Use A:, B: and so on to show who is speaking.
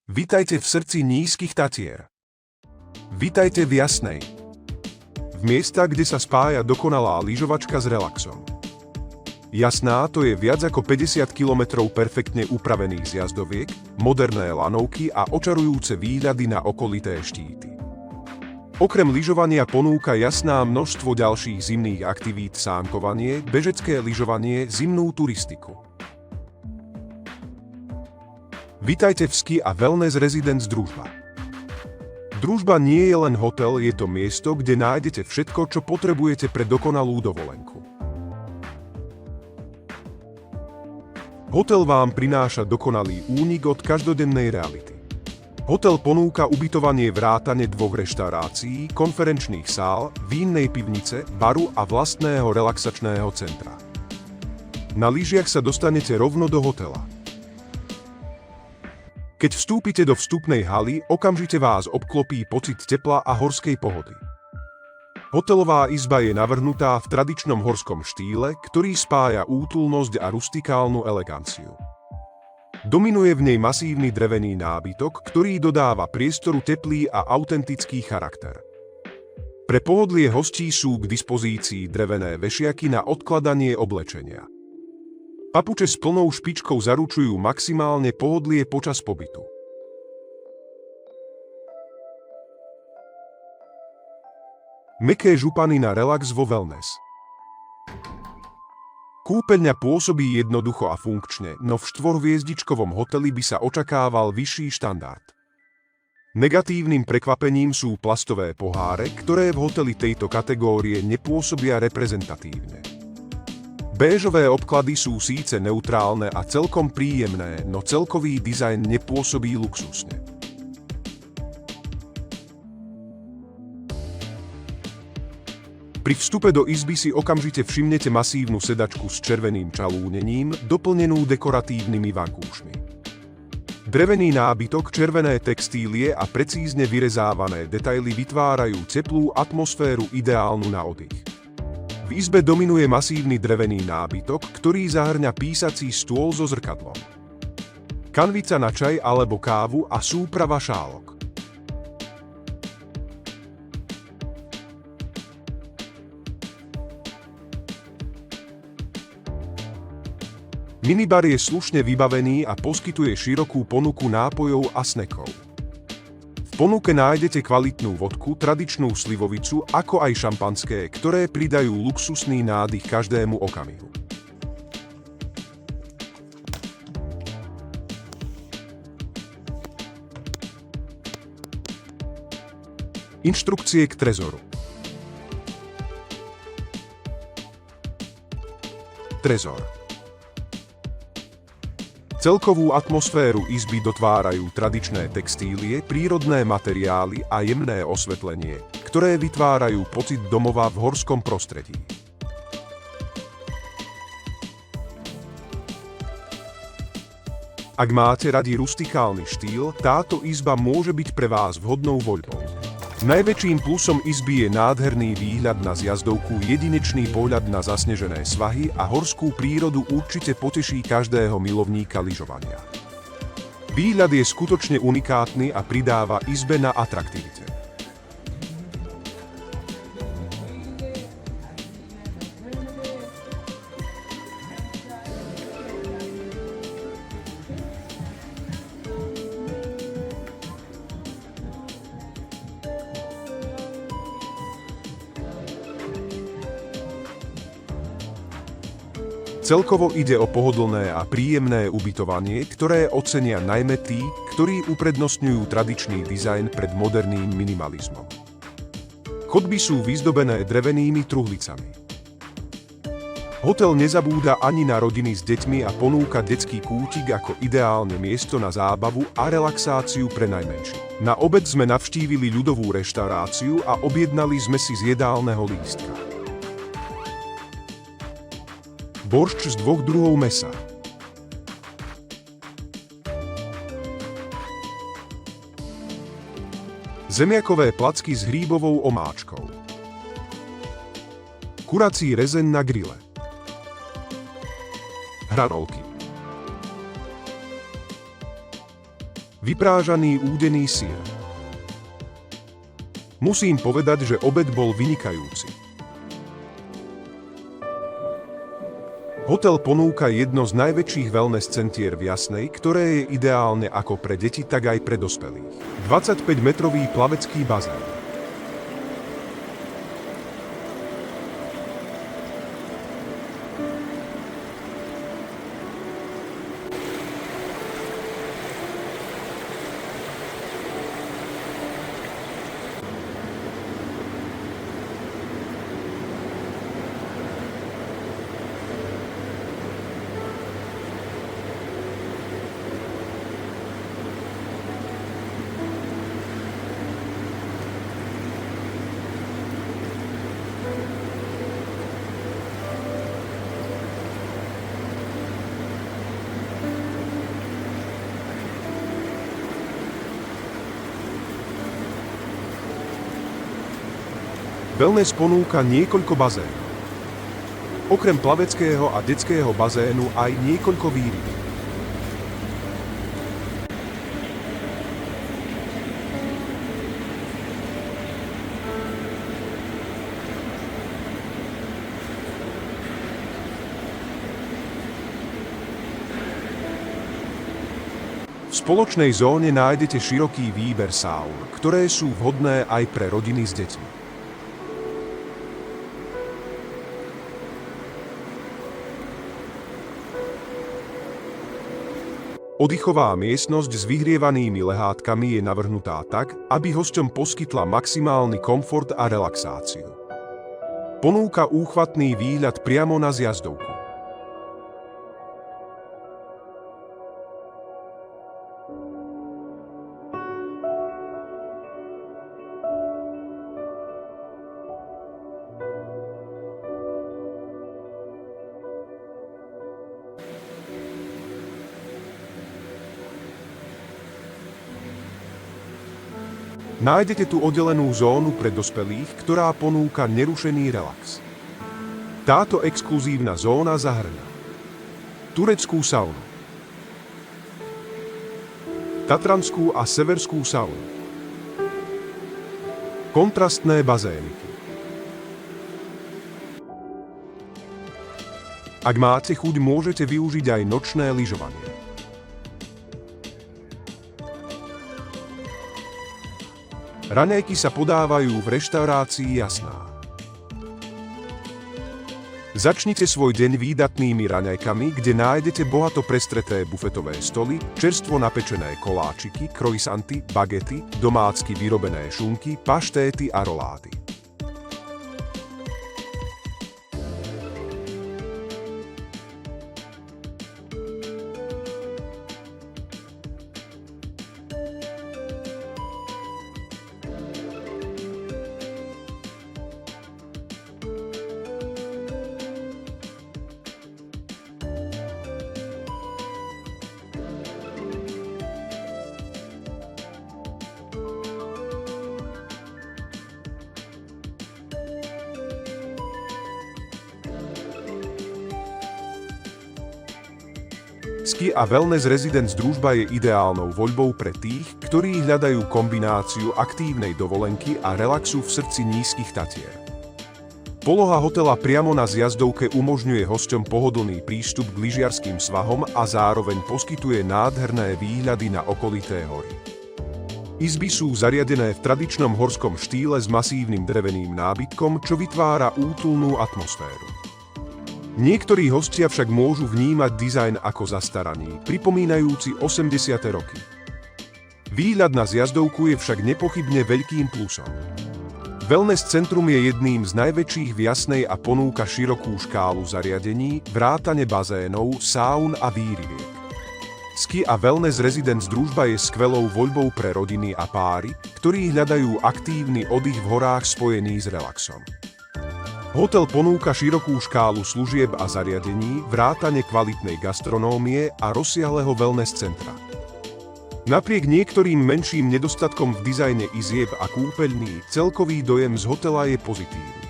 A: Vitajte v srdci nízkych Tatier. Vitajte v Jasnej. V miesta, kde sa spája dokonalá lyžovačka s relaxom. Jasná to je viac ako 50 km perfektne upravených zjazdoviek, moderné lanovky a očarujúce výhľady na okolité štíty. Okrem lyžovania ponúka Jasná množstvo ďalších zimných aktivít: sánkovanie, bežecké lyžovanie, zimnú turistiku. Vitajte v Ski a Wellness Residence Družba. Družba nie je len hotel, je to miesto, kde nájdete všetko, čo potrebujete pre dokonalú dovolenku. Hotel vám prináša dokonalý únik od každodennej reality. Hotel ponúka ubytovanie vrátane 2 reštaurácií, konferenčných sál, vínnej pivnice, baru a vlastného relaxačného centra. Na lyžiach sa dostanete rovno do hotela. Keď vstúpite do vstupnej haly, okamžite vás obklopí pocit tepla a horskej pohody. Hotelová izba je navrhnutá v tradičnom horskom štýle, ktorý spája útulnosť a rustikálnu eleganciu. Dominuje v nej masívny drevený nábytok, ktorý dodáva priestoru teplý a autentický charakter. Pre pohodlie hostí sú k dispozícii drevené vešiaky na odkladanie oblečenia. Papuče s plnou špičkou zaručujú maximálne pohodlie počas pobytu. Mäkké župany na relax vo wellness. Kúpeľňa pôsobí jednoducho a funkčne, no v 4-hviezdičkovom hoteli by sa očakával vyšší štandard. Negatívnym prekvapením sú plastové poháre, ktoré v hoteli tejto kategórie nepôsobia reprezentatívne. Béžové obklady sú síce neutrálne a celkom príjemné, no celkový dizajn nepôsobí luxusne. Pri vstupe do izby si okamžite všimnete masívnu sedačku s červeným čalúnením, doplnenú dekoratívnymi vankúšmi. Drevený nábytok, červené textílie a precízne vyrezávané detaily vytvárajú teplú atmosféru ideálnu na oddych. V izbe dominuje masívny drevený nábytok, ktorý zahŕňa písací stôl so zrkadlom, kanvica na čaj alebo kávu a súprava šálok. Minibar je slušne vybavený a poskytuje širokú ponuku nápojov a snackov. V ponuke nájdete kvalitnú vodku, tradičnú slivovicu, ako aj šampanské, ktoré pridajú luxusný nádych každému okamihu. Inštrukcie k trezoru. Trezor. Celkovú atmosféru izby dotvárajú tradičné textílie, prírodné materiály a jemné osvetlenie, ktoré vytvárajú pocit domova v horskom prostredí. Ak máte radi rustikálny štýl, táto izba môže byť pre vás vhodnou voľbou. Najväčším plusom izby je nádherný výhľad na zjazdovku, jedinečný pohľad na zasnežené svahy a horskú prírodu určite poteší každého milovníka lyžovania. Výhľad je skutočne unikátny a pridáva izbe na atraktivite. Celkovo ide o pohodlné a príjemné ubytovanie, ktoré ocenia najmä tí, ktorí uprednostňujú tradičný dizajn pred moderným minimalizmom. Chodby sú vyzdobené drevenými truhlicami. Hotel nezabúda ani na rodiny s deťmi a ponúka detský kútik ako ideálne miesto na zábavu a relaxáciu pre najmenších. Na obed sme navštívili ľudovú reštauráciu a objednali sme si z jedálneho lístka boršč z 2 druhov mäsa, zemiakové placky s hríbovou omáčkou, kurací rezeň na grille, hranolky, vyprážaný údený syr. Musím povedať, že obed bol vynikajúci. Hotel ponúka jedno z najväčších wellness centier v Jasnej, ktoré je ideálne ako pre deti, tak aj pre dospelých. 25-metrový plavecký bazén. Wellness ponúka niekoľko bazénov. Okrem plaveckého a detského bazénu aj niekoľko výriviek. V spoločnej zóne nájdete široký výber saún, ktoré sú vhodné aj pre rodiny s deťmi. Oddychová miestnosť s vyhrievanými lehátkami je navrhnutá tak, aby hosťom poskytla maximálny komfort a relaxáciu. Ponúka úchvatný výhľad priamo na zjazdovku. Nájdete tu oddelenú zónu pre dospelých, ktorá ponúka nerušený relax. Táto exkluzívna zóna zahŕňa tureckú saunu, tatranskú a severskú saunu, kontrastné bazéniky. Ak máte chuť, môžete využiť aj nočné lyžovanie. Raňajky sa podávajú v reštaurácii Jasná. Začnite svoj deň výdatnými raňajkami, kde nájdete bohato prestreté bufetové stoly, čerstvo napečené koláčiky, croissanty, bagety, domácky vyrobené šunky, paštéty a rolády. Ski a Wellness Residence Družba je ideálnou voľbou pre tých, ktorí hľadajú kombináciu aktívnej dovolenky a relaxu v srdci nízkych Tatier. Poloha hotela priamo na zjazdovke umožňuje hosťom pohodlný prístup k lyžiarskym svahom a zároveň poskytuje nádherné výhľady na okolité hory. Izby sú zariadené v tradičnom horskom štýle s masívnym dreveným nábytkom, čo vytvára útulnú atmosféru. Niektorí hostia však môžu vnímať dizajn ako zastaraný, pripomínajúci 80. roky. Výhľad na zjazdovku je však nepochybne veľkým plusom. Wellness centrum je jedným z najväčších v Jasnej a ponúka širokú škálu zariadení, vrátane bazénov, saún a výriviek. Ski a Wellness Residence Družba je skvelou voľbou pre rodiny a páry, ktorí hľadajú aktívny oddych v horách spojený s relaxom. Hotel ponúka širokú škálu služieb a zariadení, vrátane kvalitnej gastronómie a rozsiahleho wellness centra. Napriek niektorým menším nedostatkom v dizajne izieb a kúpeľní, celkový dojem z hotela je pozitívny.